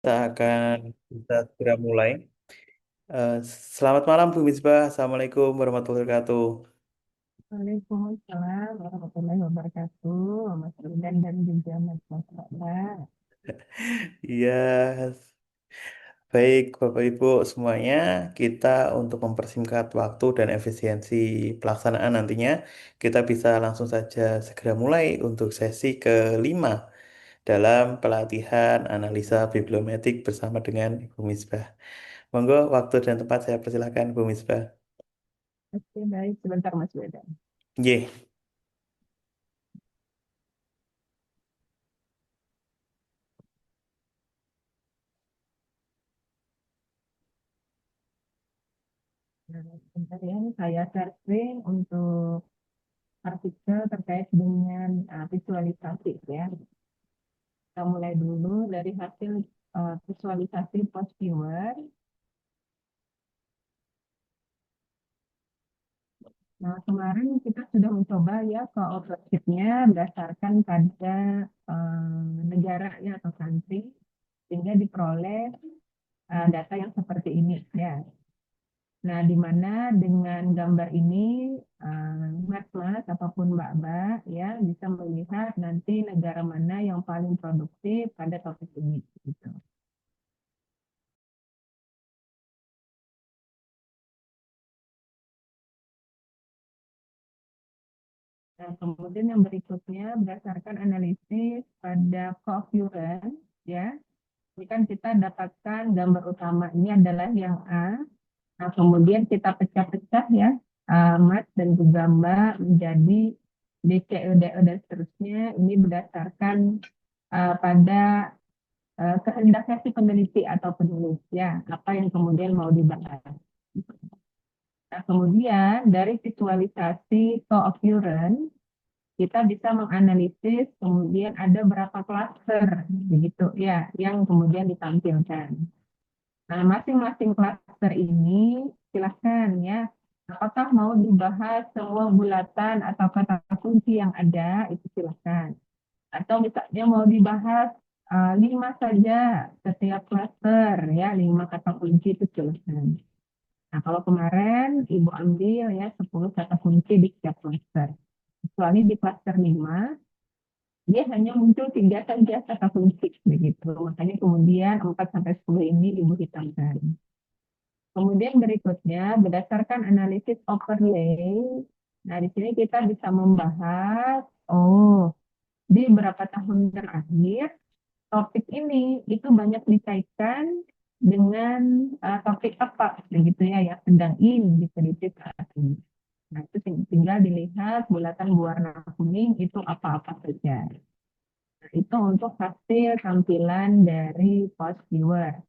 Kita akan bisa segera mulai. Eh, Selamat malam Bu Misbah. Assalamualaikum warahmatullahi wabarakatuh. Waalaikumsalam warahmatullahi wabarakatuh, Mas Rudan dan juga Mas Mbak. Iya, baik Bapak Ibu semuanya, kita untuk mempersingkat waktu dan efisiensi pelaksanaan nantinya, kita bisa langsung saja segera mulai untuk sesi kelima dalam pelatihan analisa bibliometrik bersama dengan Ibu Misbah. Monggo waktu dan tempat saya persilakan Bu Misbah. Oke, baik. Sebentar, Mas Rudan. Ye. Nah, sebentar ya, ini saya share screen untuk artikel terkait dengan visualisasi ya. Kita mulai dulu dari hasil visualisasi post viewer. Nah, kemarin kita sudah mencoba ya cooperatifnya berdasarkan pada negara ya atau country, sehingga diperoleh data yang seperti ini ya. Nah, di mana dengan gambar ini, Mas ataupun Mbak ya bisa melihat nanti negara mana yang paling produktif pada topik ini gitu. Nah, kemudian yang berikutnya berdasarkan analisis pada coherence ya. Ini kan kita dapatkan gambar utama ini adalah yang A. Nah, kemudian kita pecah-pecah ya, Mas dan juga Mbak menjadi D, C, E, D, E, dan seterusnya. Ini berdasarkan pada kehendaknya si peneliti atau penulis ya, apa yang kemudian mau dibahas. Nah, kemudian dari visualisasi co-occurrence, kita bisa menganalisis kemudian ada berapa klaster begitu ya yang kemudian ditampilkan. Nah, masing-masing klaster ini silahkan ya, apakah mau dibahas semua bulatan atau kata kunci yang ada, itu silahkan. Atau misalnya mau dibahas 5 saja setiap klaster ya, 5 kata kunci itu silahkan. Nah, kalau kemarin Ibu ambil ya 10 kata kunci di setiap klaster. Kecuali di klaster 5, dia hanya muncul 3 saja kata kunci begitu. Makanya kemudian 4 sampai 10 ini Ibu hitamkan. Kemudian berikutnya berdasarkan analisis overlay. Nah, di sini kita bisa membahas, oh, di beberapa tahun terakhir topik ini itu banyak dikaitkan dengan topik apa begitu ya yang sedang in diteliti saat ini. Nah, itu tinggal dilihat bulatan berwarna kuning itu apa-apa saja. Nah, itu untuk hasil tampilan dari post viewer.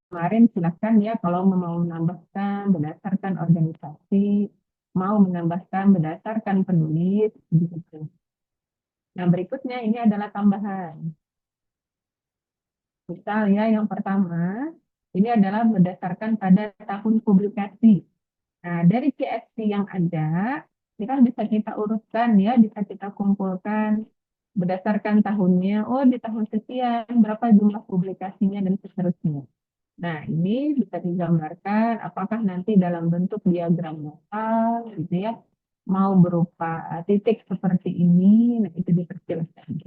Kemarin silakan ya kalau mau menambahkan berdasarkan organisasi, mau menambahkan berdasarkan penulis, begitu. Nah, berikutnya ini adalah tambahan. Misal ya, yang pertama, ini adalah berdasarkan pada tahun publikasi. Nah, dari CSV yang ada, ini kan bisa kita urutkan ya, bisa kita kumpulkan berdasarkan tahunnya. Oh, di tahun sekian, berapa jumlah publikasinya, dan seterusnya. Nah, ini bisa digambarkan apakah nanti dalam bentuk diagram lokal, gitu ya, mau berupa titik seperti ini, nah itu diperjelaskan.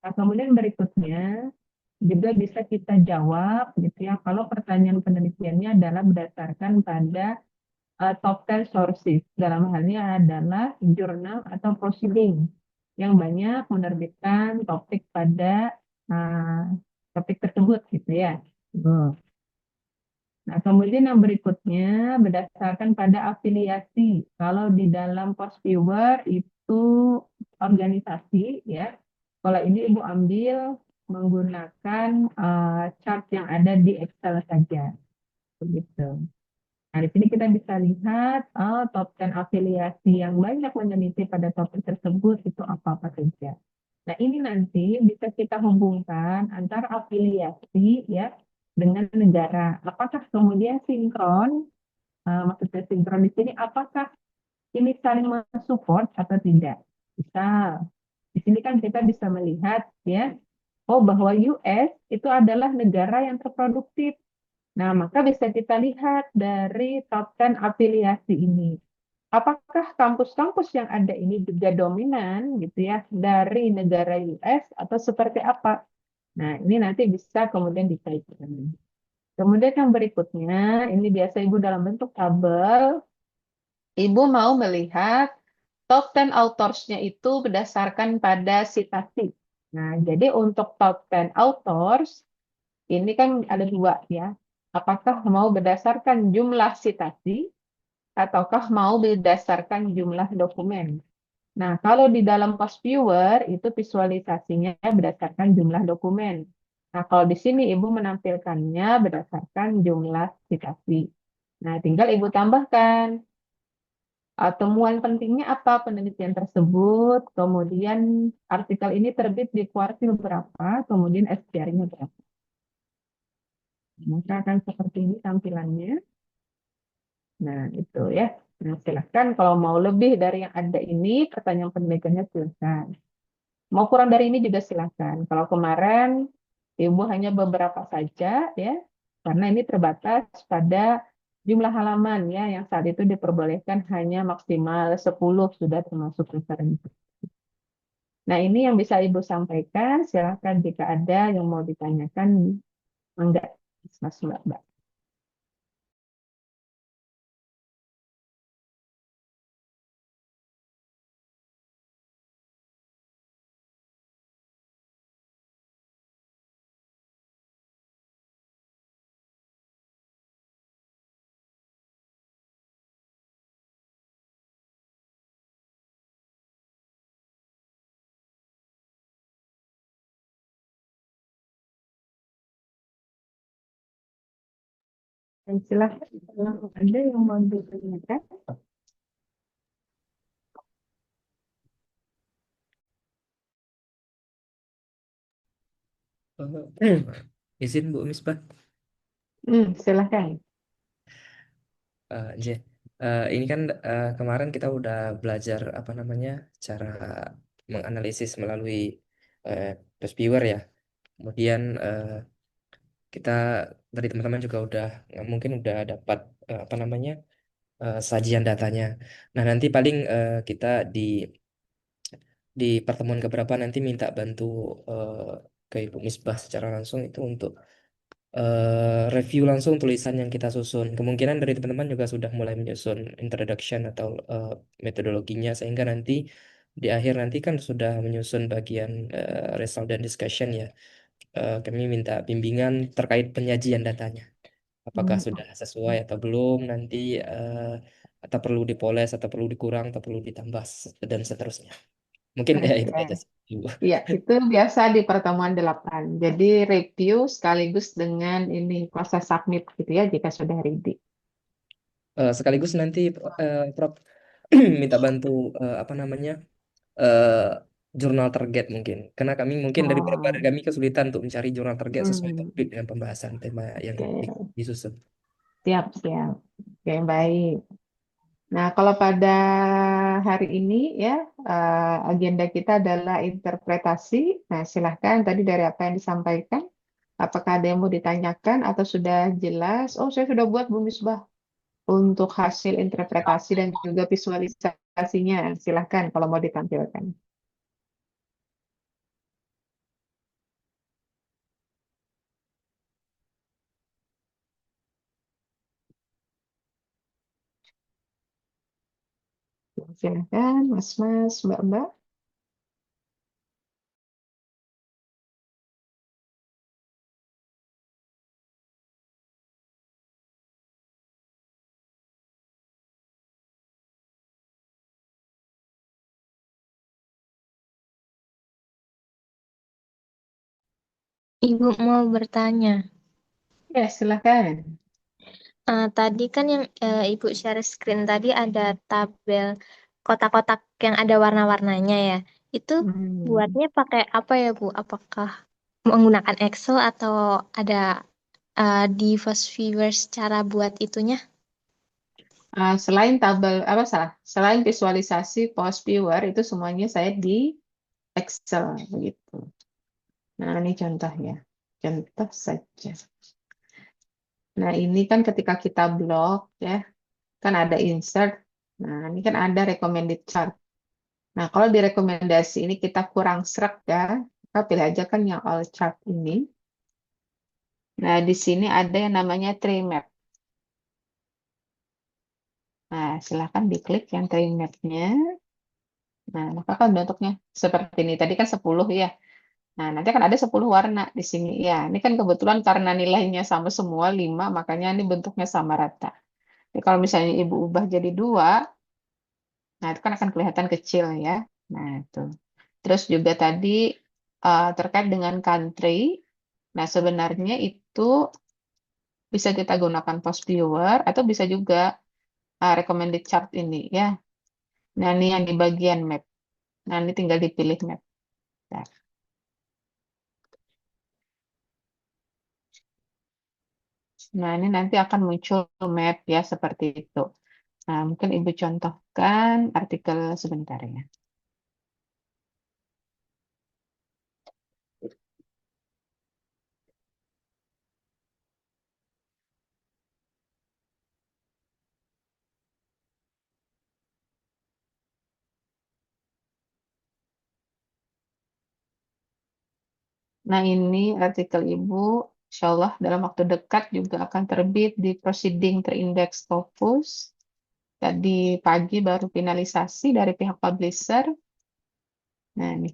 Nah, kemudian berikutnya juga bisa kita jawab gitu ya kalau pertanyaan penelitiannya adalah berdasarkan pada top 10 sources. Dalam halnya adalah jurnal atau proceeding yang banyak menerbitkan topik pada uh, topik tersebut gitu ya. Hmm. Nah, kemudian yang berikutnya berdasarkan pada afiliasi. Kalau di dalam post viewer itu organisasi ya. Kalau ini Ibu ambil menggunakan chart yang ada di Excel saja. Begitu. Nah, di sini kita bisa lihat top 10 afiliasi yang banyak meneliti pada topik tersebut itu apa-apa saja. Nah, ini nanti bisa kita hubungkan antara afiliasi ya dengan negara. Apakah kemudian sinkron, maksudnya sinkron di sini, apakah ini saling mensupport atau tidak? Misal, di sini kan kita bisa melihat ya, oh bahwa US itu adalah negara yang terproduktif. Nah, maka bisa kita lihat dari top 10 afiliasi ini. Apakah kampus-kampus yang ada ini juga dominan gitu ya dari negara US atau seperti apa? Nah, ini nanti bisa kemudian dikaitkan. Kemudian yang berikutnya, ini biasa Ibu dalam bentuk tabel. Ibu mau melihat top 10 autorsnya itu berdasarkan pada citasi. Nah, jadi untuk top 10 authors, ini kan ada dua ya. Apakah mau berdasarkan jumlah citasi ataukah mau berdasarkan jumlah dokumen? Nah, kalau di dalam Cost Viewer itu visualisasinya berdasarkan jumlah dokumen. Nah, kalau di sini Ibu menampilkannya berdasarkan jumlah citasi. Nah, tinggal Ibu tambahkan temuan pentingnya apa penelitian tersebut, kemudian artikel ini terbit di kuartil berapa, kemudian SPR-nya berapa. Maka akan seperti ini tampilannya. Nah, itu ya. Nah, silakan kalau mau lebih dari yang ada ini, pertanyaan penelitiannya silakan. Mau kurang dari ini juga silakan. Kalau kemarin Ibu hanya beberapa saja ya, karena ini terbatas pada jumlah halaman ya, yang saat itu diperbolehkan hanya maksimal 10 sudah termasuk referensi. Nah, ini yang bisa Ibu sampaikan. Silakan jika ada yang mau ditanyakan, enggak, Mas Mbak. Dan silakan kalau ada yang mau ditanyakan. Izin Bu Misbah. Silakan. J. Ini kan kemarin kita udah belajar apa namanya cara menganalisis melalui uh, viewer ya. Kemudian kita dari teman-teman juga udah mungkin udah dapat apa namanya sajian datanya. Nah nanti paling kita di pertemuan keberapa nanti minta bantu eh, ke Ibu Misbah secara langsung itu untuk review langsung tulisan yang kita susun. Kemungkinan dari teman-teman juga sudah mulai menyusun introduction atau metodologinya sehingga nanti di akhir nanti kan sudah menyusun bagian result dan discussion ya. Kami minta bimbingan terkait penyajian datanya. Apakah sudah sesuai atau belum nanti atau perlu dipoles atau perlu dikurang atau perlu ditambah dan seterusnya. Mungkin ya itu Oke. aja sih, Ibu. Ya, itu biasa di pertemuan 8. Jadi review sekaligus dengan ini proses submit gitu ya jika sudah ready. Sekaligus nanti Prof minta bantu apa namanya eh, jurnal target mungkin karena kami mungkin dari beberapa dari Oh, kami kesulitan untuk mencari jurnal target sesuai hmm, topik dan pembahasan tema yang oke, disusun. siap, siap. Oke, baik. Nah, kalau pada hari ini ya, agenda kita adalah interpretasi. Nah, silahkan tadi dari apa yang disampaikan, apakah ada yang mau ditanyakan atau sudah jelas? Oh, saya sudah buat Bu Misbah untuk hasil interpretasi dan juga visualisasinya. Silahkan kalau mau ditampilkan. Silahkan, Mas-mas, Mbak-mbak. Ibu mau bertanya. Ya, silahkan. Tadi kan yang Ibu share screen tadi ada tabel kotak-kotak yang ada warna-warnanya ya. Itu Hmm. buatnya pakai apa ya Bu? Apakah menggunakan Excel atau ada di First Viewers cara buat itunya? Selain tabel, apa salah? Selain visualisasi post viewer, itu semuanya saya di Excel, begitu. Nah, ini contohnya. Contoh saja. Nah, ini kan ketika kita blok ya, kan ada insert. Nah, ini kan ada recommended chart. Nah, kalau di rekomendasi ini kita kurang srek ya, kita pilih aja kan yang all chart ini. Nah, di sini ada yang namanya tree map. Nah, silahkan diklik yang tree map-nya. Nah, maka kan bentuknya seperti ini. Tadi kan 10 ya. Nah, nanti akan ada 10 warna di sini. Ya, ini kan kebetulan karena nilainya sama semua, 5, makanya ini bentuknya sama rata. Jadi kalau misalnya ibu ubah jadi 2, nah itu kan akan kelihatan kecil ya. Nah, itu. Terus juga tadi terkait dengan country. Nah, sebenarnya itu bisa kita gunakan post viewer atau bisa juga recommended chart ini ya. Nah, ini yang di bagian map. Nah, ini tinggal dipilih map. Nah, nah, ini nanti akan muncul map ya seperti itu. Nah, mungkin Ibu contohkan artikel sebentar ya. Nah, ini artikel Ibu, insya Allah dalam waktu dekat juga akan terbit di Proceeding Terindex Scopus. Tadi pagi baru finalisasi dari pihak publisher. Nah, ini.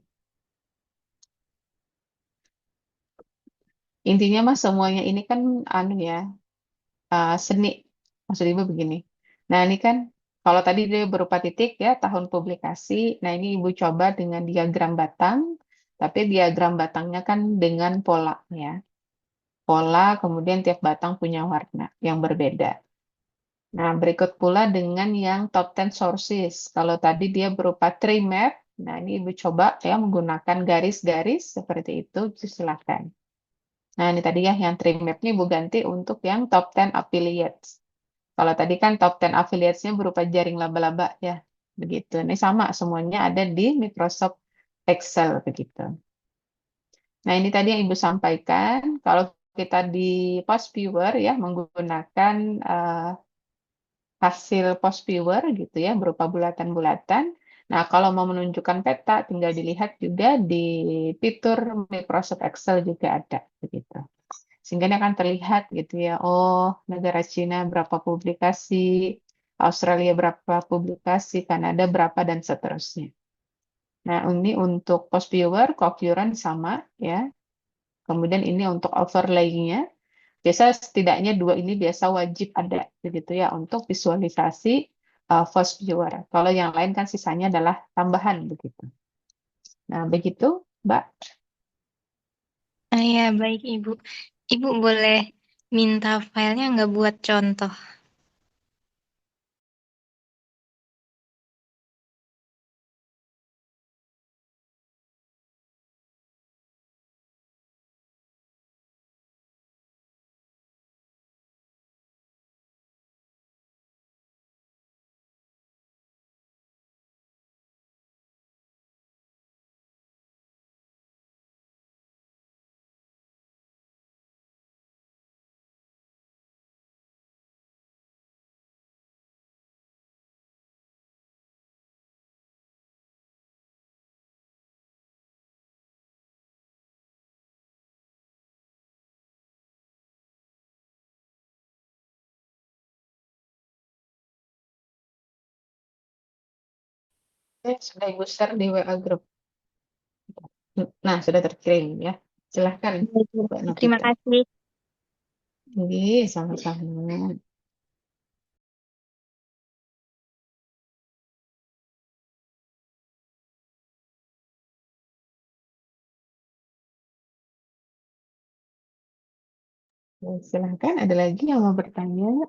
Intinya mas semuanya ini kan anu ya, seni. Maksud Ibu begini. Nah, ini kan kalau tadi dia berupa titik ya, tahun publikasi. Nah, ini Ibu coba dengan diagram batang, tapi diagram batangnya kan dengan pola ya. Pola, kemudian tiap batang punya warna yang berbeda. Nah, berikut pula dengan yang top 10 sources. Kalau tadi dia berupa tree map, nah ini Ibu coba ya menggunakan garis-garis seperti itu, silakan. Nah, ini tadi ya yang tree map ini Ibu ganti untuk yang top 10 affiliates. Kalau tadi kan top 10 affiliates-nya berupa jaring laba-laba ya, begitu. Ini sama, semuanya ada di Microsoft Excel begitu. Nah, ini tadi yang Ibu sampaikan, kalau kita di Post Viewer ya menggunakan hasil post viewer gitu ya berupa bulatan-bulatan. Nah, kalau mau menunjukkan peta tinggal dilihat juga di fitur Microsoft Excel juga ada begitu. Sehingga ini akan terlihat gitu ya. Oh, negara Cina berapa publikasi, Australia berapa publikasi, Kanada berapa dan seterusnya. Nah, ini untuk post viewer, concurrent sama ya. Kemudian ini untuk overlay-nya. Biasa setidaknya dua ini biasa wajib ada begitu ya untuk visualisasi first viewer. Kalau yang lain kan sisanya adalah tambahan begitu. Nah, begitu, Mbak. Ah ya, baik Ibu. Ibu boleh minta filenya nggak buat contoh? Sudah Ibu share di WA Group. Nah, sudah terkirim ya. Silahkan, Baik, Bu. Mbak Terima Novita. kasih. Iya, sama-sama. Silahkan, ada lagi yang mau bertanya?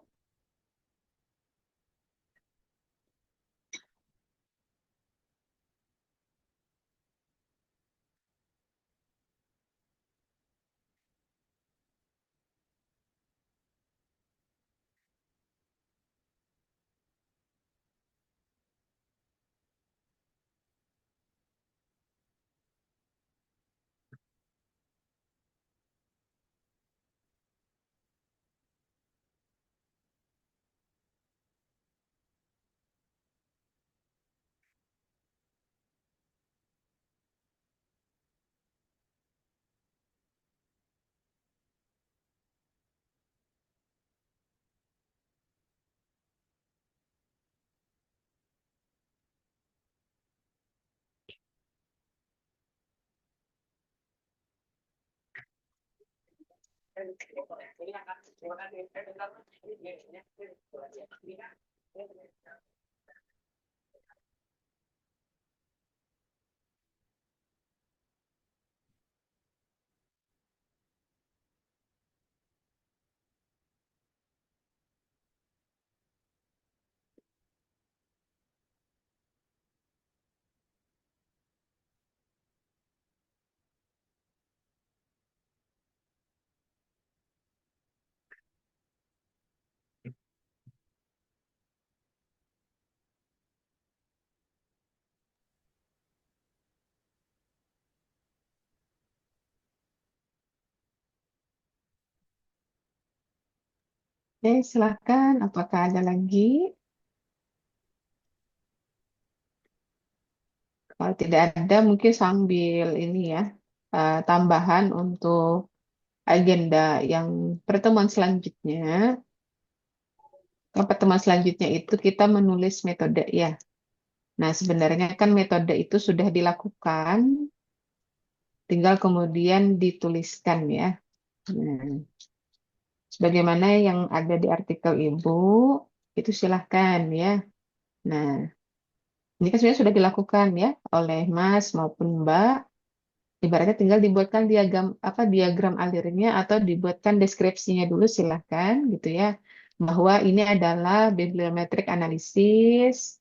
Oke, silakan. Apakah ada lagi? Kalau tidak ada, mungkin sambil ini ya, tambahan untuk agenda yang pertemuan selanjutnya. Pertemuan selanjutnya itu kita menulis metode ya. Nah, sebenarnya kan metode itu sudah dilakukan, tinggal kemudian dituliskan ya. Nah, sebagaimana yang ada di artikel Ibu, itu silahkan ya. Nah, ini kan sebenarnya sudah dilakukan ya oleh Mas maupun Mbak. Ibaratnya tinggal dibuatkan diagram alirnya atau dibuatkan deskripsinya dulu silahkan gitu ya. Bahwa ini adalah bibliometrik analisis.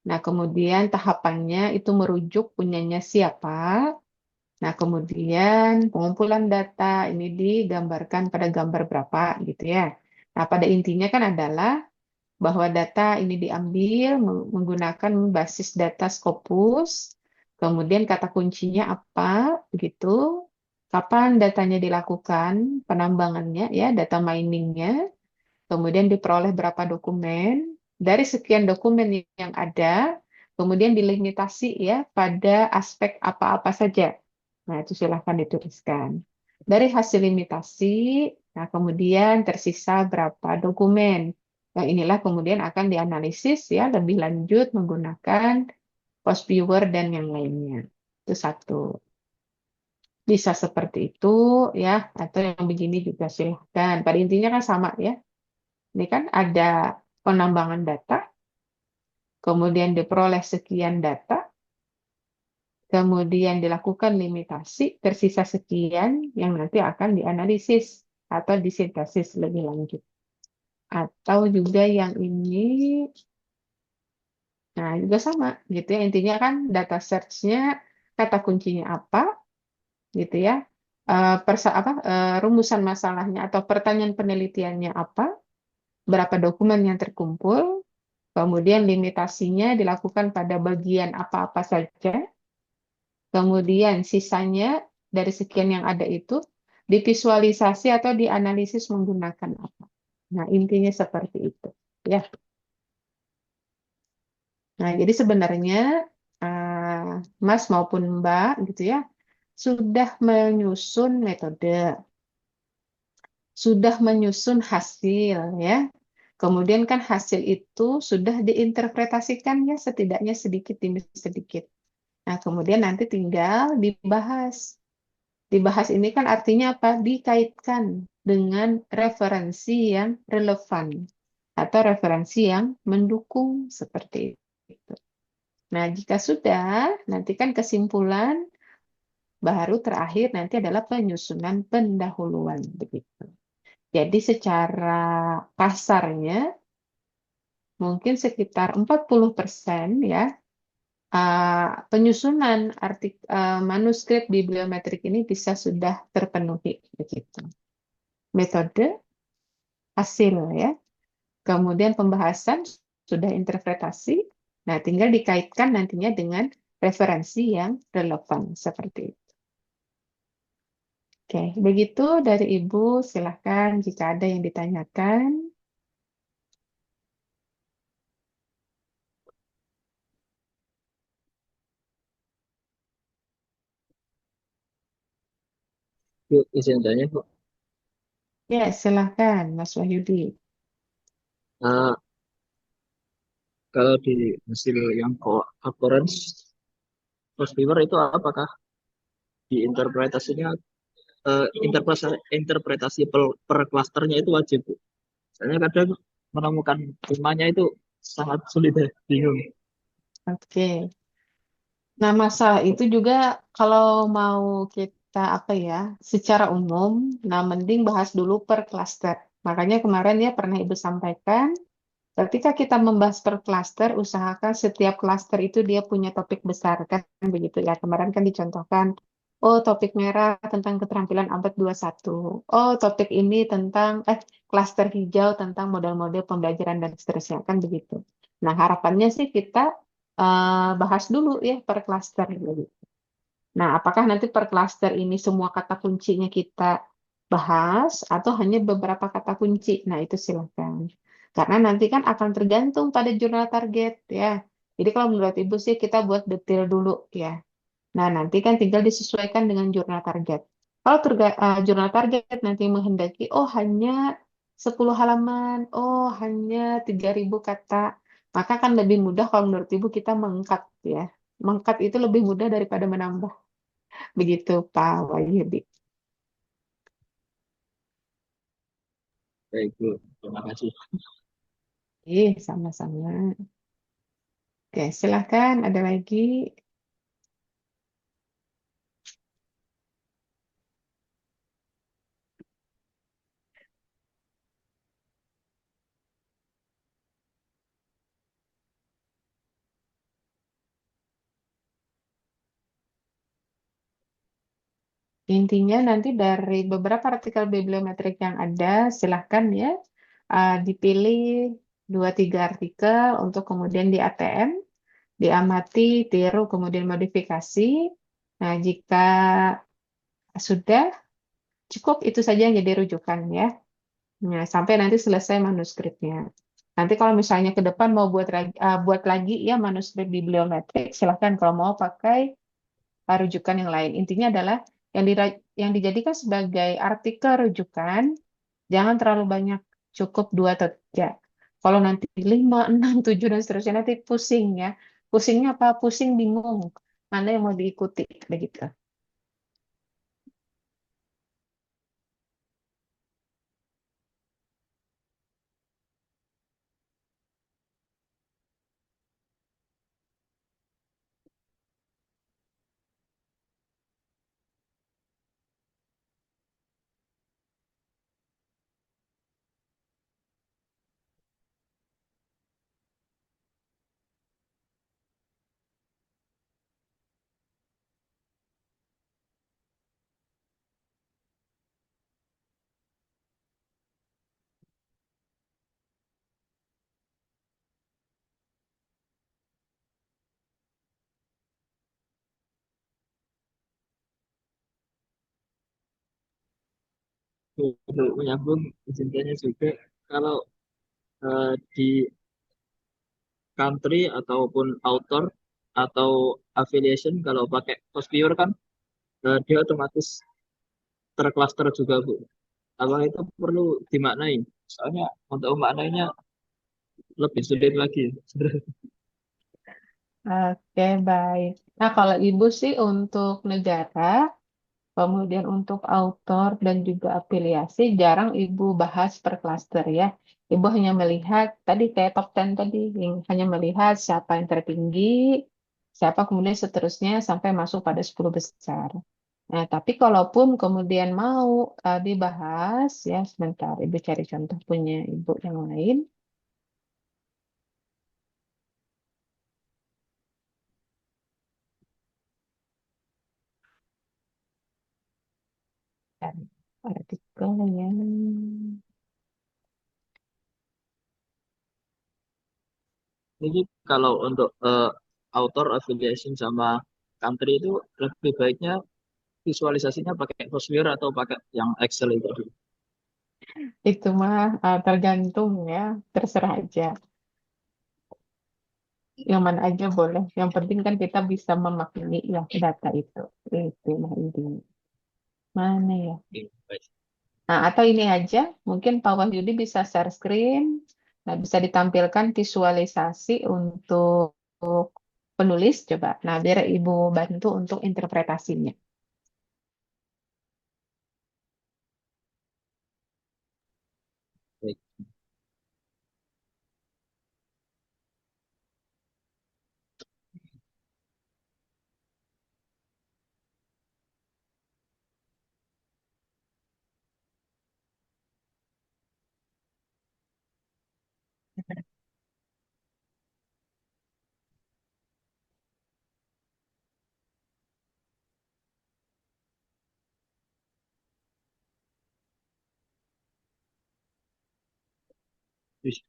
Nah, kemudian tahapannya itu merujuk punyanya siapa. Nah, kemudian pengumpulan data ini digambarkan pada gambar berapa gitu ya. Nah, pada intinya kan adalah bahwa data ini diambil menggunakan basis data Scopus, kemudian kata kuncinya apa, begitu, kapan datanya dilakukan, penambangannya, ya, data miningnya, kemudian diperoleh berapa dokumen, dari sekian dokumen yang ada, kemudian dilimitasi ya pada aspek apa-apa saja. Nah, itu silahkan dituliskan. Dari hasil limitasi, nah kemudian tersisa berapa dokumen. Nah, inilah kemudian akan dianalisis ya lebih lanjut menggunakan post viewer dan yang lainnya. Itu satu. Bisa seperti itu ya, atau yang begini juga silahkan. Pada intinya kan sama ya. Ini kan ada penambangan data, kemudian diperoleh sekian data, kemudian dilakukan limitasi, tersisa sekian yang nanti akan dianalisis atau disintesis lebih lanjut. Atau juga yang ini, nah juga sama gitu ya. Intinya kan data search-nya, kata kuncinya apa gitu ya. Rumusan masalahnya atau pertanyaan penelitiannya apa, berapa dokumen yang terkumpul, kemudian limitasinya dilakukan pada bagian apa-apa saja. Kemudian sisanya dari sekian yang ada itu divisualisasi atau dianalisis menggunakan apa. Nah, intinya seperti itu. Ya. Nah, jadi sebenarnya Mas maupun Mbak gitu ya sudah menyusun metode, sudah menyusun hasil ya. Kemudian kan hasil itu sudah diinterpretasikan ya setidaknya sedikit demi sedikit. Nah, kemudian nanti tinggal dibahas. Dibahas ini kan artinya apa? Dikaitkan dengan referensi yang relevan atau referensi yang mendukung seperti itu. Nah, jika sudah, nanti kan kesimpulan baru terakhir nanti adalah penyusunan pendahuluan begitu. Jadi secara kasarnya mungkin sekitar 40% ya penyusunan manuskrip bibliometrik ini bisa sudah terpenuhi begitu. Metode, hasil ya. Kemudian pembahasan sudah interpretasi. Nah, tinggal dikaitkan nantinya dengan referensi yang relevan seperti itu. Oke, begitu dari Ibu. Silahkan jika ada yang ditanyakan. Yuk, izin tanya, Bu. Ya, silahkan Mas Wahyudi. Nah, kalau di hasil yang occurrence first viewer itu apakah diinterpretasinya interpretasi per klasternya itu wajib, Bu. Soalnya kadang menemukan temanya itu sangat sulit ya, bingung. Oke. Nah, masalah itu juga kalau mau kita apa ya, secara umum, nah mending bahas dulu per klaster. Makanya kemarin ya pernah Ibu sampaikan, ketika kita membahas per klaster, usahakan setiap klaster itu dia punya topik besar kan begitu ya. Kemarin kan dicontohkan, oh topik merah tentang keterampilan abad 21. Oh topik ini tentang klaster hijau tentang model-model pembelajaran dan seterusnya kan begitu. Nah, harapannya sih kita bahas dulu ya per klaster gitu. Nah, apakah nanti per klaster ini semua kata kuncinya kita bahas atau hanya beberapa kata kunci? Nah, itu silakan. Karena nanti kan akan tergantung pada jurnal target ya. Jadi kalau menurut Ibu sih kita buat detail dulu ya. Nah, nanti kan tinggal disesuaikan dengan jurnal target. Kalau jurnal target nanti menghendaki, oh hanya 10 halaman, oh hanya 3.000 kata, maka kan lebih mudah kalau menurut Ibu kita mengkat ya. Mengkat itu lebih mudah daripada menambah. Begitu Pak Wahyudi. Baik, Bu. Terima kasih. Sama-sama. Oke, silahkan. Ada lagi? Intinya nanti dari beberapa artikel bibliometrik yang ada, silahkan ya dipilih 2-3 artikel untuk kemudian di ATM, diamati, tiru, kemudian modifikasi. Nah, jika sudah cukup itu saja yang jadi rujukan ya. Nah, sampai nanti selesai manuskripnya. Nanti kalau misalnya ke depan mau buat lagi ya manuskrip bibliometrik, silahkan kalau mau pakai rujukan yang lain. Intinya adalah yang dijadikan sebagai artikel rujukan, jangan terlalu banyak, cukup 2 atau 3. Kalau nanti 5, 6, 7, dan seterusnya, nanti pusing ya. Pusingnya apa? Pusing bingung. Mana yang mau diikuti, begitu. Untuk menyambung izin tanya juga, kalau di country ataupun author atau affiliation, kalau pakai Hostier kan dia otomatis tercluster juga, Bu. Apa itu perlu dimaknai? Soalnya untuk memaknainya lebih sulit lagi. Oke, baik. Nah, kalau Ibu sih untuk negara, kemudian untuk autor dan juga afiliasi, jarang Ibu bahas per klaster ya. Ibu hanya melihat, tadi kayak top 10 tadi, yang hanya melihat siapa yang tertinggi, siapa kemudian seterusnya sampai masuk pada 10 besar. Nah, tapi kalaupun kemudian mau dibahas, ya sebentar, Ibu cari contoh punya Ibu yang lain. Dan artikel yang Jadi kalau untuk author affiliation sama country itu lebih baiknya visualisasinya pakai Hostier atau pakai yang Excel itu. itu mah tergantung ya, terserah aja. Yang mana aja boleh. Yang penting kan kita bisa memaknai ya data itu. Itu mah intinya. Mana ya? Oke, baik. Nah, atau ini aja, mungkin Pak Wahyudi bisa share screen. Nah, bisa ditampilkan visualisasi untuk penulis coba. Nah, biar Ibu bantu untuk interpretasinya. Wis.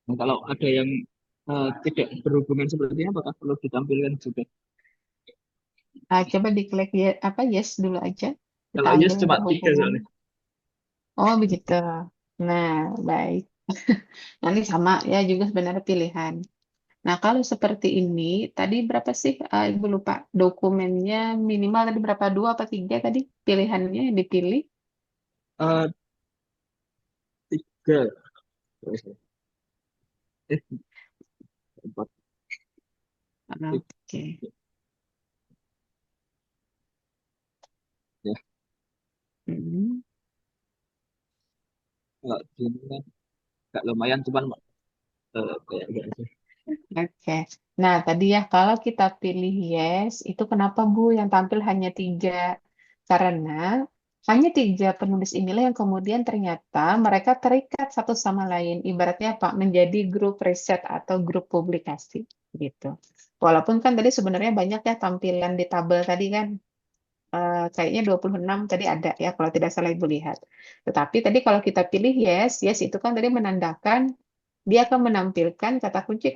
Nah, kalau ada yang tidak berhubungan seperti ini, apakah perlu ditampilkan juga? Coba diklik ya, apa yes dulu aja. Kita Kalau yes ambil yang cuma tiga berhubungan. soalnya. Oh, begitu. Nah, baik. Nanti sama ya juga sebenarnya pilihan. Nah, kalau seperti ini, tadi berapa sih? Ibu lupa. Dokumennya minimal tadi berapa? Dua apa tiga tadi? Pilihannya yang dipilih. Eh, tiga. Empat. Oke. Ya, Hmm. kalau gini kan nggak lumayan, cuman kayak gitu. Oke. Nah, tadi ya kalau kita pilih yes, itu kenapa Bu yang tampil hanya tiga? Karena hanya tiga penulis inilah yang kemudian ternyata mereka terikat satu sama lain. Ibaratnya apa? Menjadi grup riset atau grup publikasi gitu. Walaupun kan tadi sebenarnya banyak ya tampilan di tabel tadi kan. Kayaknya 26 tadi ada ya kalau tidak salah Ibu lihat. Tetapi tadi kalau kita pilih yes, yes itu kan tadi menandakan dia akan menampilkan kata kunci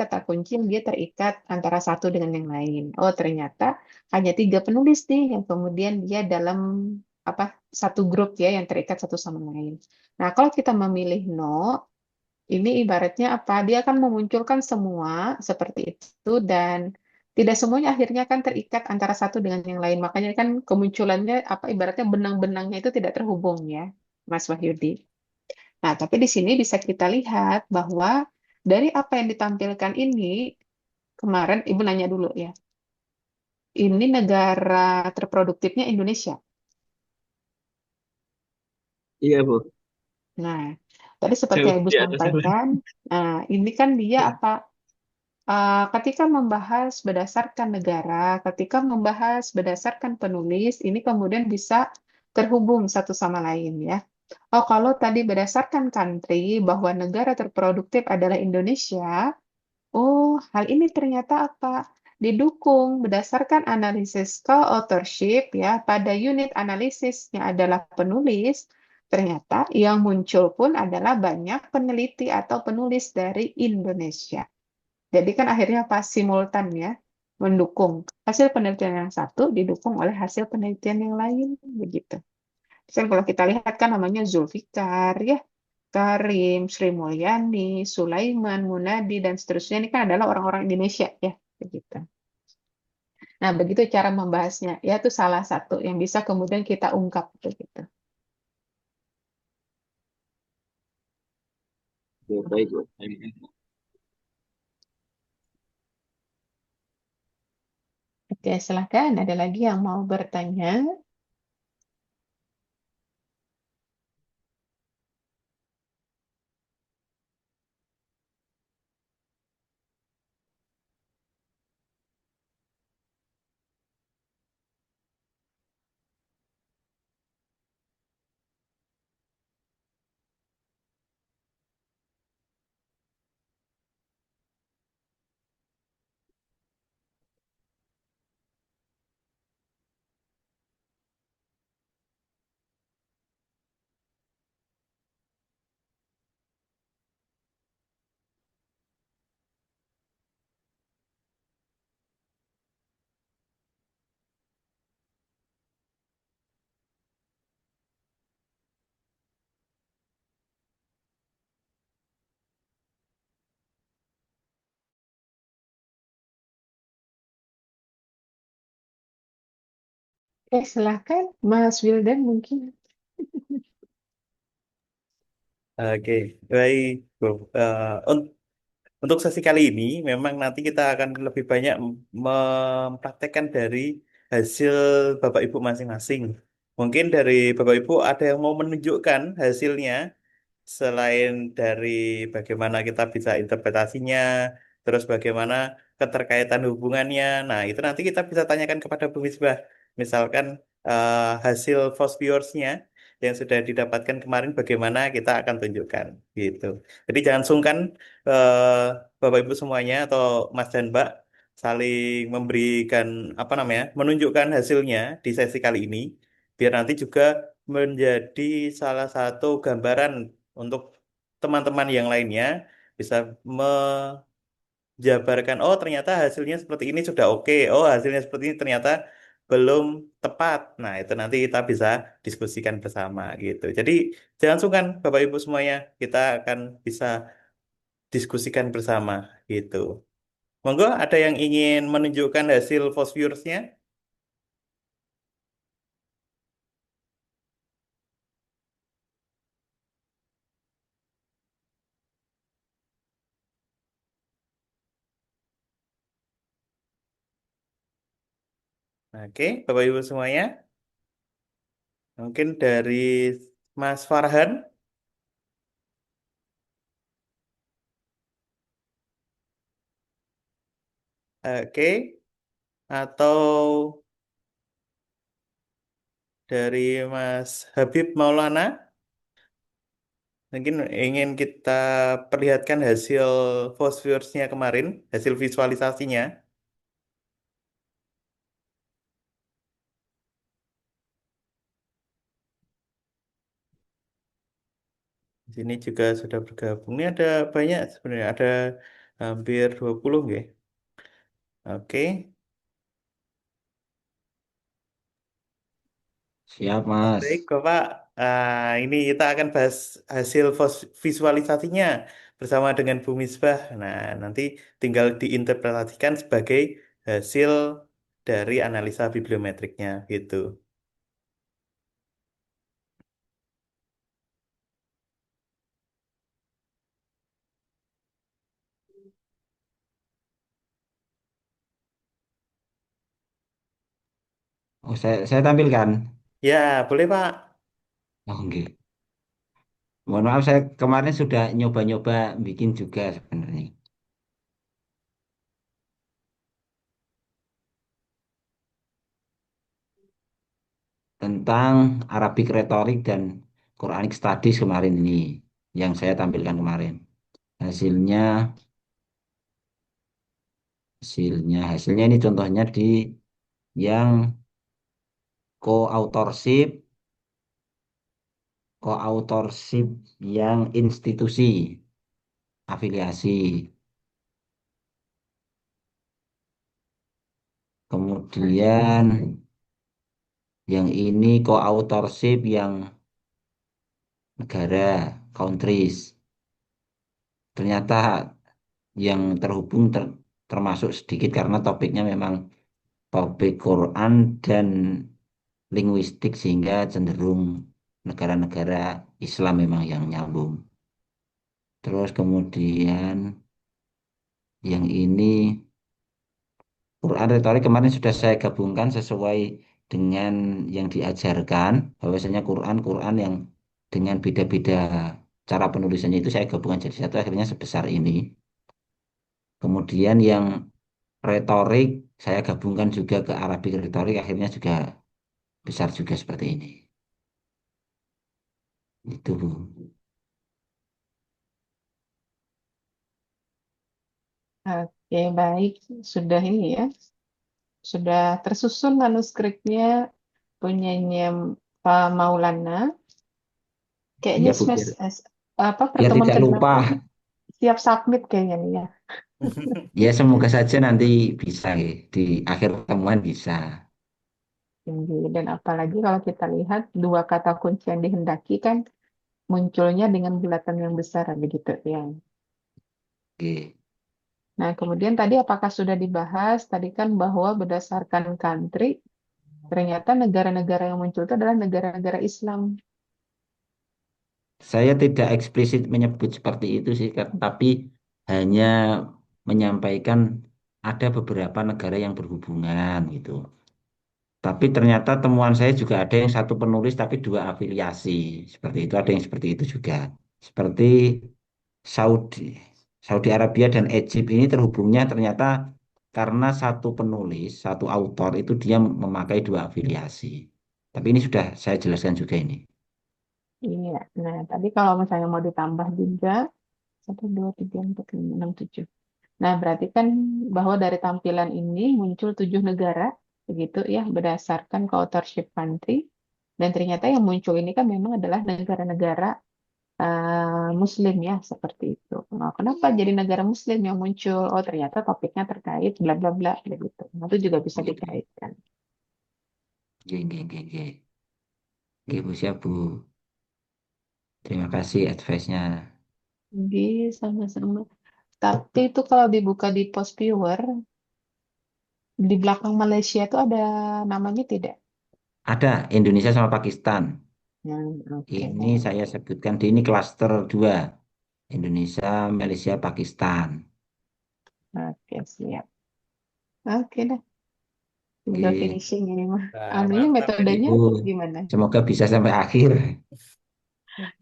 yang dia terikat antara satu dengan yang lain. Oh, ternyata hanya tiga penulis nih yang kemudian dia dalam apa satu grup ya yang terikat satu sama lain. Nah, kalau kita memilih no, ini ibaratnya apa? Dia akan memunculkan semua seperti itu dan tidak semuanya akhirnya kan terikat antara satu dengan yang lain. Makanya kan kemunculannya apa ibaratnya benang-benangnya itu tidak terhubung ya, Mas Wahyudi. Nah, tapi di sini bisa kita lihat bahwa dari apa yang ditampilkan ini, kemarin Ibu nanya dulu ya, ini negara terproduktifnya Indonesia. Iya, Bu. Nah, tadi seperti Jauh yang Ibu di atas sana. sampaikan, nah ini kan dia apa? Ketika membahas berdasarkan negara, ketika membahas berdasarkan penulis, ini kemudian bisa terhubung satu sama lain ya. Oh, kalau tadi berdasarkan country bahwa negara terproduktif adalah Indonesia, oh, hal ini ternyata apa? Didukung berdasarkan analisis co-authorship ya, pada unit analisisnya adalah penulis, ternyata yang muncul pun adalah banyak peneliti atau penulis dari Indonesia. Jadi kan akhirnya pas simultan ya, mendukung hasil penelitian yang satu didukung oleh hasil penelitian yang lain begitu. Misalnya kalau kita lihat kan namanya Zulfikar ya, Karim, Sri Mulyani, Sulaiman, Munadi dan seterusnya ini kan adalah orang-orang Indonesia ya begitu. Nah, begitu cara membahasnya. Ya itu salah satu yang bisa kemudian kita ungkap begitu. Ya, baik, Bu. Oke, silahkan. Ada lagi yang mau bertanya? Oke, silahkan Mas Wildan mungkin. Oke, baik, Bu. Untuk sesi kali ini, memang nanti kita akan lebih banyak mempraktekkan dari hasil Bapak Ibu masing-masing. Mungkin dari Bapak Ibu ada yang mau menunjukkan hasilnya, selain dari bagaimana kita bisa interpretasinya, terus bagaimana keterkaitan hubungannya. Nah, itu nanti kita bisa tanyakan kepada Bu Misbah. Misalkan hasil Force Viewersnya yang sudah didapatkan kemarin bagaimana kita akan tunjukkan gitu. Jadi jangan sungkan Bapak Ibu semuanya atau Mas dan Mbak saling memberikan apa namanya, menunjukkan hasilnya di sesi kali ini, biar nanti juga menjadi salah satu gambaran untuk teman-teman yang lainnya bisa menjabarkan, oh ternyata hasilnya seperti ini sudah oke, oh hasilnya seperti ini ternyata belum tepat. Nah, itu nanti kita bisa diskusikan bersama gitu. Jadi jangan sungkan Bapak Ibu semuanya, kita akan bisa diskusikan bersama gitu. Monggo, ada yang ingin menunjukkan hasil Fosfiorsnya? Oke, Bapak Ibu semuanya. Mungkin dari Mas Farhan. Oke. Atau dari Mas Habib Maulana. Mungkin ingin kita perlihatkan hasil Fosfiorsnya kemarin, hasil visualisasinya. Di sini juga sudah bergabung. Ini ada banyak sebenarnya, ada hampir 20 nggih. Oke. Siap, Mas. Baik, Bapak. Ini kita akan bahas hasil visualisasinya bersama dengan Bu Misbah. Nah, nanti tinggal diinterpretasikan sebagai hasil dari analisa bibliometriknya gitu. Oh, saya tampilkan. Ya, boleh Pak. Oh, enggak. Mohon maaf, saya kemarin sudah nyoba-nyoba bikin juga sebenarnya. Tentang Arabic Rhetoric dan Quranic Studies kemarin ini. Yang saya tampilkan kemarin. Hasilnya, hasilnya ini contohnya di yang co-authorship, co-authorship yang institusi, afiliasi. Kemudian yang ini co-authorship yang negara, countries. Ternyata yang terhubung termasuk sedikit karena topiknya memang topik Quran dan linguistik sehingga cenderung negara-negara Islam memang yang nyambung. Terus kemudian yang ini Quran retorik kemarin sudah saya gabungkan sesuai dengan yang diajarkan, bahwasanya Quran yang dengan beda-beda cara penulisannya itu saya gabungkan jadi satu akhirnya sebesar ini. Kemudian yang retorik saya gabungkan juga ke Arabic retorik akhirnya juga besar juga seperti ini. Itu Bu. Oke, baik. Sudah ini ya. Sudah tersusun manuskripnya punyanya Pak Maulana. Kayaknya Ya Bu, apa biar pertemuan tidak lupa. ke-8 siap submit kayaknya nih ya. Ya semoga saja nanti bisa ya. Di akhir pertemuan bisa. Tinggi. Dan apalagi kalau kita lihat dua kata kunci yang dihendaki kan munculnya dengan bulatan yang besar begitu ya. Oke. Nah, kemudian tadi apakah sudah dibahas tadi kan bahwa berdasarkan country ternyata negara-negara yang muncul itu adalah negara-negara Islam. Saya tidak eksplisit menyebut seperti itu sih, tapi hanya menyampaikan ada beberapa negara yang berhubungan gitu. Tapi ternyata temuan saya juga ada yang satu penulis tapi dua afiliasi. Seperti itu, ada yang seperti itu juga. Seperti Saudi, Saudi Arabia dan Egypt ini terhubungnya ternyata karena satu penulis, satu autor itu dia memakai dua afiliasi. Tapi ini sudah saya jelaskan juga ini. Iya. Nah, tadi kalau misalnya mau ditambah juga 1, 2, 3, 4, 5, 6, 7. Nah, berarti kan bahwa dari tampilan ini muncul 7 negara, begitu ya, berdasarkan ke authorship country. Dan ternyata yang muncul ini kan memang adalah negara-negara Muslim ya, seperti itu. Nah, kenapa jadi negara Muslim yang muncul? Oh, ternyata topiknya terkait bla bla bla begitu. Nah, itu juga bisa Oh, gitu. dikaitkan. Oke, oke, oke, oke. Oke, Bu, siap, Bu. Terima kasih advice-nya. Jadi sama-sama. Tapi itu kalau dibuka di Post Viewer, di belakang Malaysia itu ada namanya tidak? Ada Indonesia sama Pakistan. Oke. Ini saya sebutkan di ini klaster 2. Indonesia, Malaysia, Pakistan. Oke, siap. Oke dah, tinggal Oke. finishing ini mah. Nah, Ambilnya mantap ini. metodenya Bu, gimana? semoga bisa sampai akhir.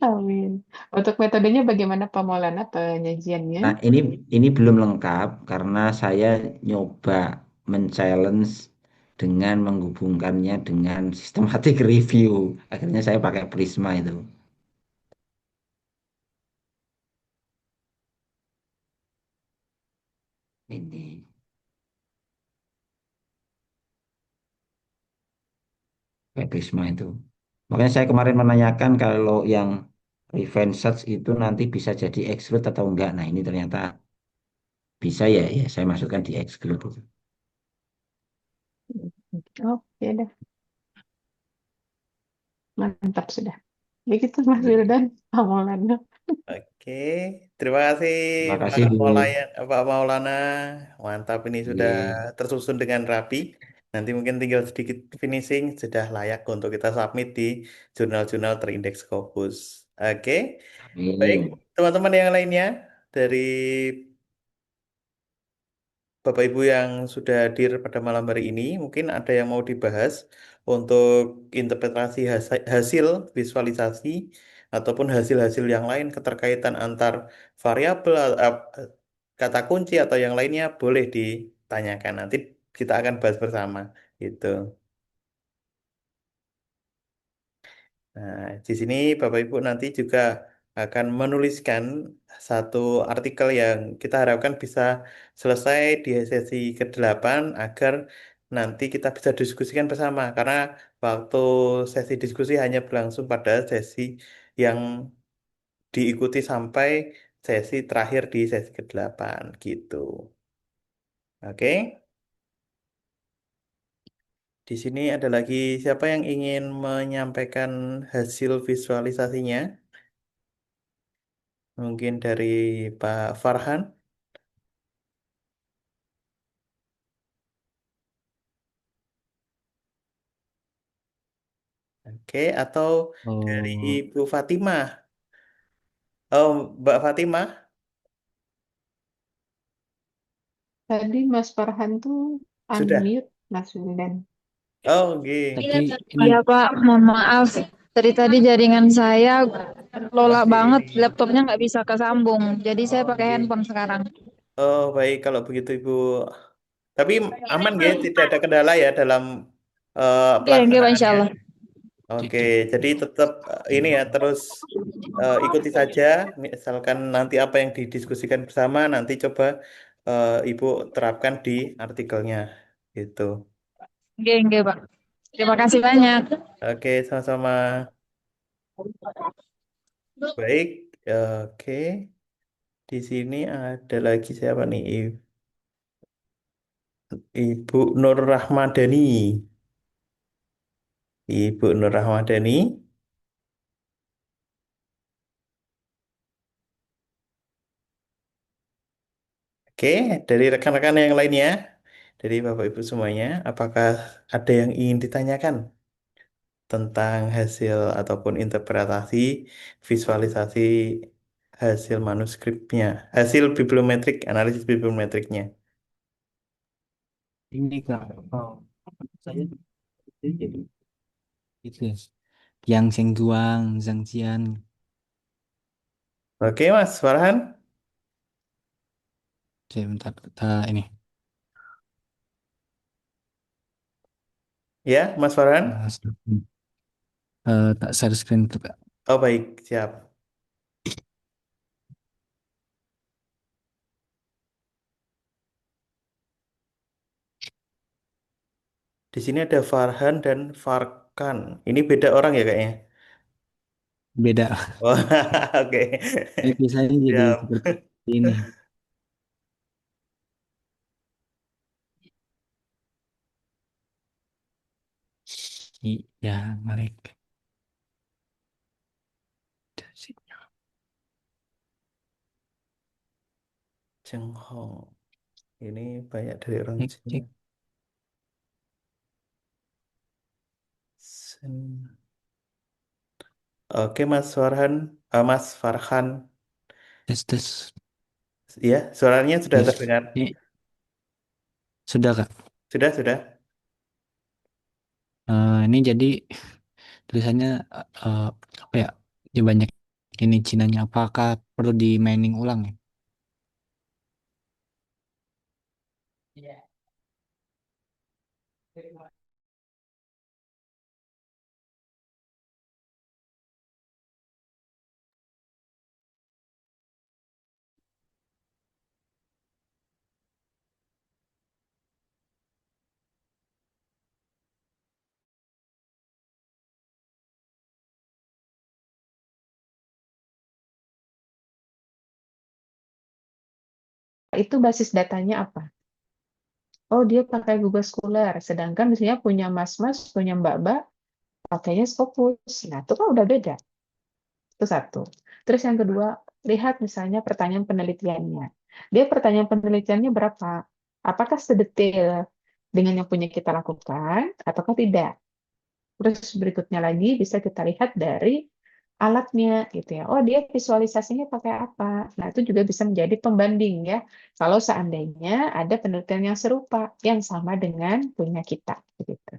Amin. Untuk metodenya bagaimana Pak Maulana penyajiannya? Nah, ini belum lengkap karena saya nyoba men-challenge dengan menghubungkannya dengan sistematik review. Akhirnya saya pakai Prisma itu. Ini pakai Prisma itu. Makanya saya kemarin menanyakan kalau yang revenge search itu nanti bisa jadi exclude atau enggak. Nah, ini ternyata bisa ya, ya saya masukkan di exclude. Oke dah, mantap sudah. Begitu Mas Oke. Wildan, Pak Maulana. Oke, terima kasih Terima Pak kasih, Bu. Maulana. Pak Maulana. Mantap ini sudah Oke. tersusun dengan rapi. Nanti mungkin tinggal sedikit finishing, sudah layak untuk kita submit di jurnal-jurnal terindeks Scopus. Oke, baik Amin. teman-teman yang lainnya dari Bapak Ibu yang sudah hadir pada malam hari ini, mungkin ada yang mau dibahas untuk interpretasi hasil visualisasi ataupun hasil-hasil yang lain keterkaitan antar variabel, kata kunci atau yang lainnya boleh ditanyakan. Nanti kita akan bahas bersama. Gitu. Nah, di sini Bapak Ibu nanti juga akan menuliskan satu artikel yang kita harapkan bisa selesai di sesi ke-8 agar nanti kita bisa diskusikan bersama. Karena waktu sesi diskusi hanya berlangsung pada sesi yang diikuti sampai sesi terakhir di sesi ke-8 gitu. Oke. Di sini ada lagi siapa yang ingin menyampaikan hasil visualisasinya? Mungkin dari Pak Farhan, oke, atau dari Oh, Bu Fatimah. Oh, Mbak Fatimah, Tadi Mas Farhan tuh sudah. unmute Mas Wildan. Oh, oke. tadi ini Iya Pak, mohon maaf. Dari tadi jaringan saya lola banget, Masih. laptopnya nggak bisa kesambung. Jadi saya Oh, pakai oke. handphone sekarang. Oh, baik kalau begitu Ibu. Tapi aman ya, tidak ada kendala ya dalam Oke, oke Pak, Insya pelaksanaannya. Allah. Oke, cek. jadi tetap ini ya terus ikuti saja. Misalkan nanti apa yang didiskusikan bersama, nanti coba Ibu terapkan di artikelnya. Gitu. Oke, oke Pak. Terima kasih banyak. Oke, sama-sama. Baik, oke. Di sini ada lagi siapa nih? Ibu Nur Rahmadani. Ibu Nur Rahmadani. Oke, dari rekan-rekan yang lainnya, dari Bapak Ibu semuanya, apakah ada yang ingin ditanyakan tentang hasil ataupun interpretasi visualisasi hasil manuskripnya, hasil bibliometrik, analisis bibliometriknya? Ini Kak, oh, saya jadi itu ya, yang Sengguang, Zhangjian. Oke, Mas Farhan. Oke, bentar, kita ini Ya, Mas Farhan. tak share screen tuh Kak. Oh, baik, siap. Di sini ada Farhan dan Farkan. Ini beda orang ya kayaknya. Beda. Wah, oke. Biasanya jadi Siap. seperti ini. Iya, Malik. Cheng Hong. Ini banyak dari orang Cek, Cina. cek. Sen- Oke, Mas Farhan. Mas Farhan. Tes, tes. Ya, suaranya sudah Yes. terdengar. Ini sudah, Kak. Sudah, sudah. Ini jadi tulisannya eh, apa ya? Dia banyak ini Cinanya. Apakah perlu di mining ulang ya? Itu basis datanya apa? Oh, dia pakai Google Scholar. Sedangkan misalnya punya mas-mas, punya mbak-mbak, pakainya Scopus. Nah, itu kan udah beda. Itu satu. Terus yang kedua, lihat misalnya pertanyaan penelitiannya. Dia pertanyaan penelitiannya berapa? Apakah sedetail dengan yang punya kita lakukan, ataukah tidak? Terus berikutnya lagi bisa kita lihat dari alatnya gitu ya. Oh, dia visualisasinya pakai apa? Nah, itu juga bisa menjadi pembanding ya. Kalau seandainya ada penelitian yang serupa yang sama dengan punya kita begitu.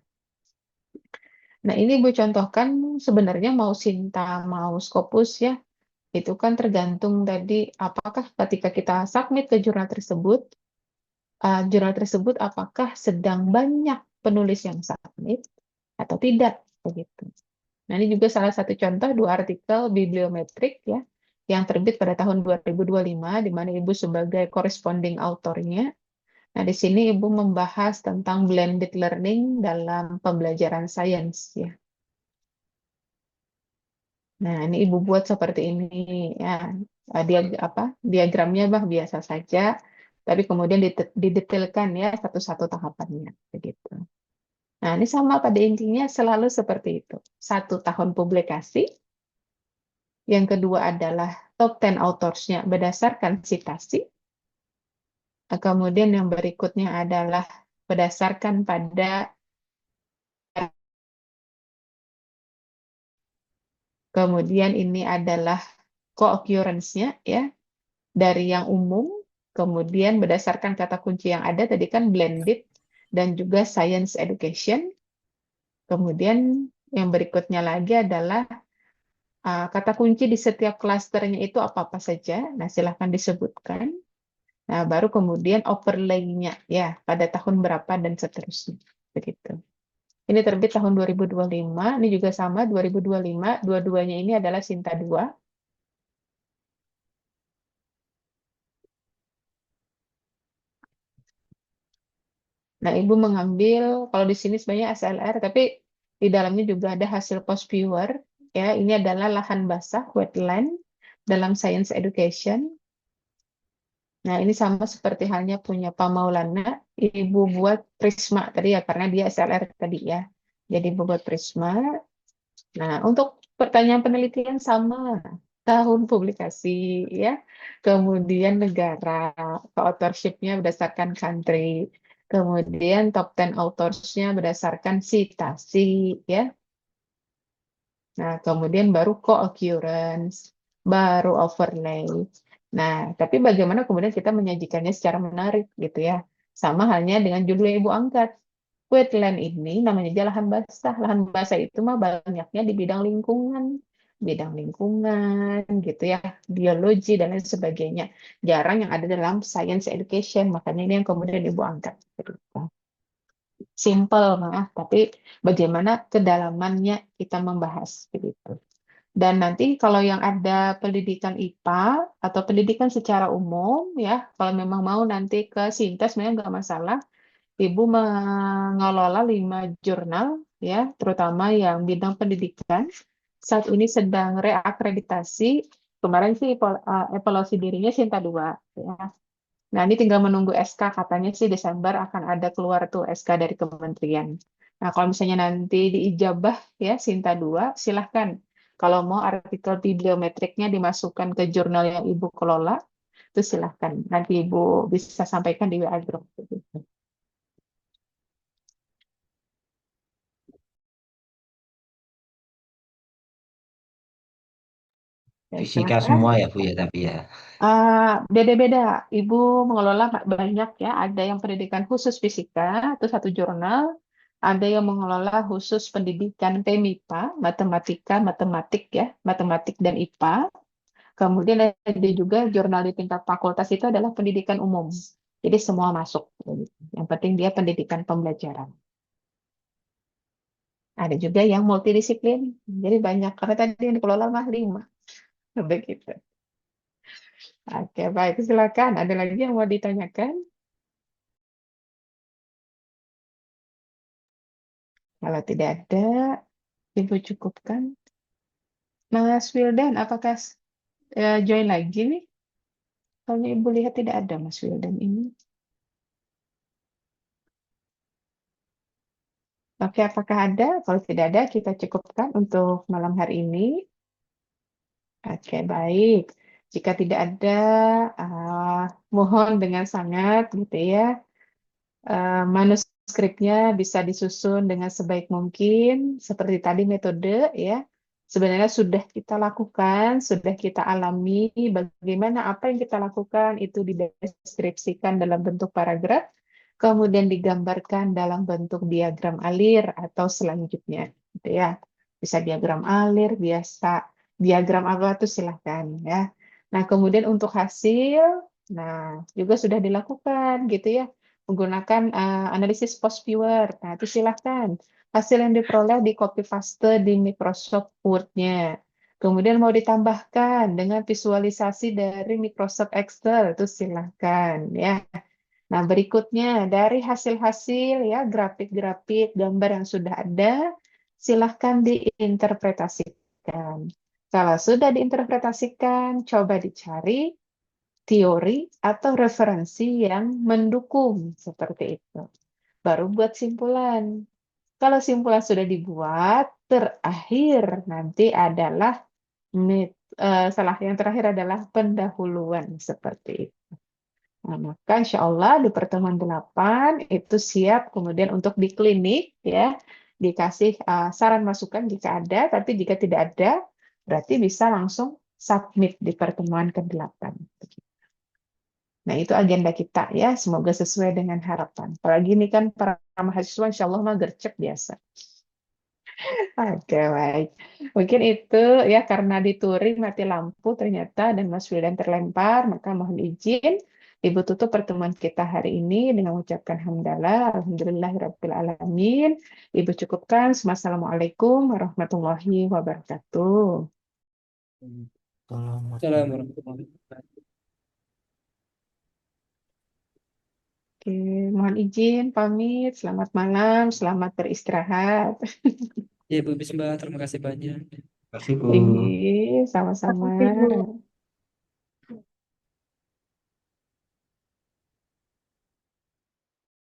Nah, ini Ibu contohkan sebenarnya mau Sinta, mau Scopus ya, itu kan tergantung tadi apakah ketika kita submit ke jurnal tersebut apakah sedang banyak penulis yang submit atau tidak begitu. Nah, ini juga salah satu contoh dua artikel bibliometrik ya yang terbit pada tahun 2025 di mana Ibu sebagai corresponding autornya. Nah, di sini Ibu membahas tentang blended learning dalam pembelajaran sains ya. Nah, ini Ibu buat seperti ini ya. Dia diagramnya biasa saja, tapi kemudian didetailkan ya satu-satu tahapannya begitu. Nah, ini sama pada intinya selalu seperti itu. 1 tahun publikasi, yang kedua adalah top 10 authors-nya berdasarkan citasi. Kemudian yang berikutnya adalah berdasarkan pada kemudian ini adalah co-occurrence-nya ya dari yang umum, kemudian berdasarkan kata kunci yang ada tadi kan blended dan juga science education. Kemudian yang berikutnya lagi adalah kata kunci di setiap klasternya itu apa-apa saja. Nah, silahkan disebutkan. Nah, baru kemudian overlay-nya ya pada tahun berapa dan seterusnya. Begitu. Ini terbit tahun 2025, ini juga sama 2025, dua-duanya ini adalah Sinta 2. Nah, Ibu mengambil, kalau di sini sebenarnya SLR, tapi di dalamnya juga ada hasil post viewer. Ya, ini adalah lahan basah, wetland, dalam science education. Nah, ini sama seperti halnya punya Pak Maulana. Ibu buat Prisma tadi ya, karena dia SLR tadi ya. Jadi Ibu buat Prisma. Nah, untuk pertanyaan penelitian sama. Tahun publikasi ya. Kemudian negara, authorship-nya berdasarkan country. Kemudian top 10 authors-nya berdasarkan citasi ya. Nah, kemudian baru co-occurrence, baru overlay. Nah, tapi bagaimana kemudian kita menyajikannya secara menarik gitu ya. Sama halnya dengan judul yang Ibu angkat. Wetland ini namanya aja lahan basah. Lahan basah itu mah banyaknya di bidang lingkungan gitu ya, biologi dan lain sebagainya. Jarang yang ada dalam science education. Makanya ini yang kemudian Ibu angkat. Simple, maaf, tapi bagaimana kedalamannya kita membahas begitu. Dan nanti kalau yang ada pendidikan IPA atau pendidikan secara umum ya, kalau memang mau nanti ke sintes memang nggak masalah. Ibu mengelola 5 jurnal, ya, terutama yang bidang pendidikan. Saat ini sedang reakreditasi. Kemarin sih evaluasi dirinya Sinta 2, ya. Nah, ini tinggal menunggu SK, katanya sih Desember akan ada keluar tuh SK dari kementerian. Nah, kalau misalnya nanti diijabah ya Sinta 2, silahkan. Kalau mau artikel bibliometriknya dimasukkan ke jurnal yang Ibu kelola, itu silahkan. Nanti Ibu bisa sampaikan di WA Group. Ya, Fisika silakan. semua ya Bu ya, tapi ya. Beda-beda. Ibu mengelola banyak ya. Ada yang pendidikan khusus fisika, itu satu jurnal. Ada yang mengelola khusus pendidikan PMIPA, matematika, matematik ya, matematik dan IPA. Kemudian ada juga jurnal di tingkat fakultas itu adalah pendidikan umum. Jadi semua masuk. Yang penting dia pendidikan pembelajaran. Ada juga yang multidisiplin. Jadi banyak. Karena tadi yang dikelola mah 5. Begitu. Oke, baik. Silakan. Ada lagi yang mau ditanyakan? Kalau tidak ada, Ibu cukupkan. Mas Wildan, apakah join lagi nih? Kalau Ibu lihat tidak ada Mas Wildan ini. Oke, apakah ada? Kalau tidak ada, kita cukupkan untuk malam hari ini. Oke, baik. Jika tidak ada, uh, mohon dengan sangat gitu ya. Manuskripnya bisa disusun dengan sebaik mungkin, seperti tadi metode ya. Sebenarnya sudah kita lakukan, sudah kita alami, bagaimana apa yang kita lakukan itu dideskripsikan dalam bentuk paragraf, kemudian digambarkan dalam bentuk diagram alir atau selanjutnya, gitu ya. Bisa diagram alir, biasa diagram apa itu silahkan ya. Nah, kemudian untuk hasil, nah juga sudah dilakukan gitu ya menggunakan analisis post viewer. Nah, itu silahkan. Hasil yang diperoleh di copy paste di Microsoft Word-nya. Kemudian mau ditambahkan dengan visualisasi dari Microsoft Excel, itu silahkan ya. Nah, berikutnya dari hasil-hasil ya grafik-grafik gambar yang sudah ada, silahkan diinterpretasikan. Kalau sudah diinterpretasikan, coba dicari teori atau referensi yang mendukung seperti itu. Baru buat simpulan. Kalau simpulan sudah dibuat, terakhir nanti adalah salah yang terakhir adalah pendahuluan seperti itu. Nah, maka insya Allah di pertemuan 8 itu siap kemudian untuk di klinik ya dikasih saran masukan jika ada, tapi jika tidak ada berarti bisa langsung submit di pertemuan ke-8. Nah, itu agenda kita ya. Semoga sesuai dengan harapan. Apalagi ini kan para mahasiswa insya Allah mah gercep biasa. Oke, baik. Mungkin itu ya karena dituri mati lampu ternyata dan Mas Wildan terlempar, maka mohon izin Ibu tutup pertemuan kita hari ini dengan mengucapkan hamdalah, alhamdulillahirabbil alamin. Ibu cukupkan. Wassalamualaikum warahmatullahi wabarakatuh. Assalamualaikum warahmatullahi wabarakatuh. Oke, mohon izin pamit. Selamat malam, selamat beristirahat. Ya, Bu Bisma, terima kasih banyak. Terima kasih Bu. Iya, sama-sama. Tapi Bu,